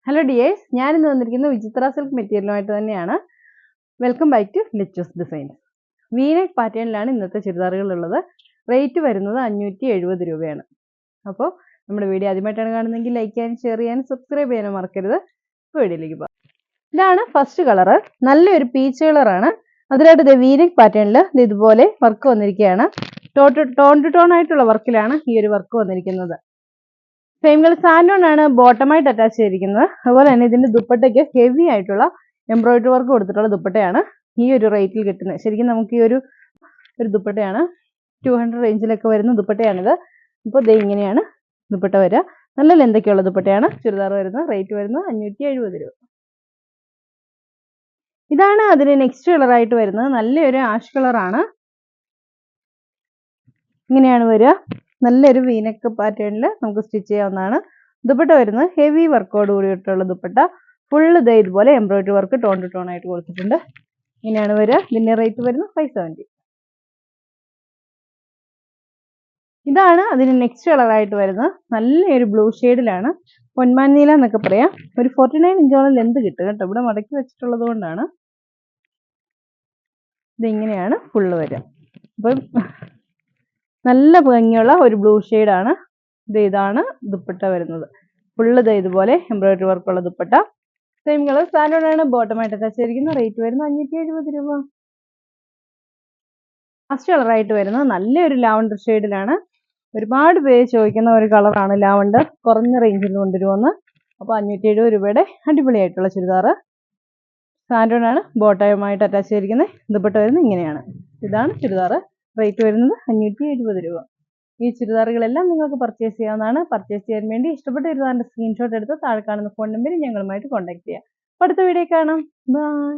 Hello dears, ഞാനിന്ന് വന്നിരിക്കുന്നത് വിചിത്ര സിൽക്ക് മെറ്റീരിയലുമായിട്ട് തന്നെയാണ്. Welcome back to Lechu's designs. V neck പാറ്റേണിലാണ് ഇന്നത്തെ ചുരിദാറുകളുള്ളത്. റേറ്റ് വരുന്നത് 570 രൂപയാണ്. അപ്പോൾ നമ്മുടെ വീഡിയോ ആദ്യമായിട്ടാണ് കാണുന്നതെങ്കിൽ ലൈക്ക് ചെയ്യാനും ഷെയർ ചെയ്യാനും സബ്സ്ക്രൈബ് ചെയ്യാനും മറക്കരുത്. വീഡിയോയിലേക്ക് പോകാം. ഇതാണ് ഫസ്റ്റ് കളറ്. നല്ലൊരു പീച്ച് കളറാണ്. അതിലായിട്ട് വീനെക്ക് പാറ്റേണിൽ ഇതുപോലെ വർക്ക് വന്നിരിക്കുകയാണ്. ടോൺ ടു ടോൺ ആയിട്ടുള്ള വർക്കിലാണ് ഈ ഒരു വർക്ക് വന്നിരിക്കുന്നത്. സെയിം കളർ സാൻഡോൺ ആണ് ബോട്ടമായിട്ട് അറ്റാച്ച് ചെയ്തിരിക്കുന്നത്. അതുപോലെ തന്നെ ഇതിന്റെ ദുപ്പട്ടയ്ക്ക് ഹെവി ആയിട്ടുള്ള എംബ്രോയിഡറി വർക്ക് കൊടുത്തിട്ടുള്ള ദുപ്പട്ടയാണ് ഈ ഒരു റേറ്റിൽ കിട്ടുന്നത്. ശരിക്കും നമുക്ക് ഈ ഒരു ദുപ്പട്ടയാണ് 200 റേഞ്ചിലൊക്കെ വരുന്ന ദുപ്പട്ടയാണിത്. ഇപ്പോൾ ദേ ഇങ്ങനെയാണ് ദുപ്പട്ട വരിക. നല്ല ലെന്തൊക്കെയുള്ള ദുപ്പട്ടയാണ് ചുരിദാർ വരുന്നത്. റേറ്റ് വരുന്നത് 570 രൂപ. ഇതാണ് അതിന് നെക്സ്റ്റ് കളറായിട്ട് വരുന്നത്. നല്ലൊരു ആഷ് കളറാണ്. ഇങ്ങനെയാണ് വരിക. നല്ലൊരു വീനെക്ക് പാറ്റേണിൽ നമുക്ക് സ്റ്റിച്ച് ചെയ്യാവുന്നതാണ്. ദുപ്പട്ട വരുന്നത് ഹെവി വർക്കോട് കൂടിയിട്ടുള്ള ദുപ്പട്ട. ഫുള്ള് ദേ ഇതുപോലെ embroidery work tone to tone ആയിട്ട് കൊടുത്തിട്ടുണ്ട്. ഇങ്ങനെയാണ് വരിക. ഇതിന്റെ റേറ്റ് വരുന്നത് 570. ഇതാണ് അതിന് നെക്സ്റ്റ് കളറായിട്ട് വരുന്നത്. നല്ലൊരു ബ്ലൂ ഷെയ്ഡിലാണ്. പൊന്മാൻ നീല എന്നൊക്കെ പറയാം. ഒരു 49 ഇഞ്ചോളം ലെന്ത് കിട്ടും കേട്ടോ. ഇവിടെ മടക്കി വെച്ചിട്ടുള്ളത് കൊണ്ടാണ്. ഇതിങ്ങനെയാണ് ഫുള്ള് വരിക. അപ്പം നല്ല ഭംഗിയുള്ള ഒരു ബ്ലൂ ഷെയ്ഡാണ്. ഇതാണ് ദുപ്പട്ട വരുന്നത്. ഫുള്ള് ഇതുപോലെ എംബ്രോയിഡറി വർക്കുള്ള ദുപ്പട്ട. സെയിം കളർ സാൻഡോൺ ആണ് ബോട്ടമായിട്ട് അറ്റാച്ച് ചെയ്തിരിക്കുന്നത്. റേറ്റ് വരുന്നത് 570 രൂപ. ഫസ്റ്റ് കളറായിട്ട് വരുന്നത് നല്ലൊരു ലാവണ്ടർ ഷെയ്ഡിലാണ്. ഒരുപാട് പേര് ചോദിക്കുന്ന ഒരു കളറാണ് ലാവണ്ടർ. കുറഞ്ഞ റേഞ്ചിൽ കൊണ്ടുവരുമെന്ന്. അപ്പോൾ 570 രൂപയുടെ അടിപൊളിയായിട്ടുള്ള ചുരിദാർ. സാൻഡോൺ ആണ് ബോട്ടമായിട്ട് അറ്റാച്ച് ചെയ്തിരിക്കുന്നത്. ദുപ്പട്ട വരുന്നത് ഇങ്ങനെയാണ്. ഇതാണ് ചുരിദാർ. റേറ്റ് വരുന്നത് 570 രൂപ. ഈ ചുരിദാറുകളെല്ലാം നിങ്ങൾക്ക് പർച്ചേസ് ചെയ്യാവുന്നതാണ്. പർച്ചേസ് ചെയ്യാൻ വേണ്ടി ഇഷ്ടപ്പെട്ട ചുരിദാറിന്റെ സ്ക്രീൻഷോട്ട് എടുത്ത് താഴെ കാണുന്ന ഫോൺ നമ്പറിൽ ഞങ്ങളുമായിട്ട് കോൺടാക്ട് ചെയ്യാം. അടുത്ത വീഡിയോ കാണാം. ബൈ.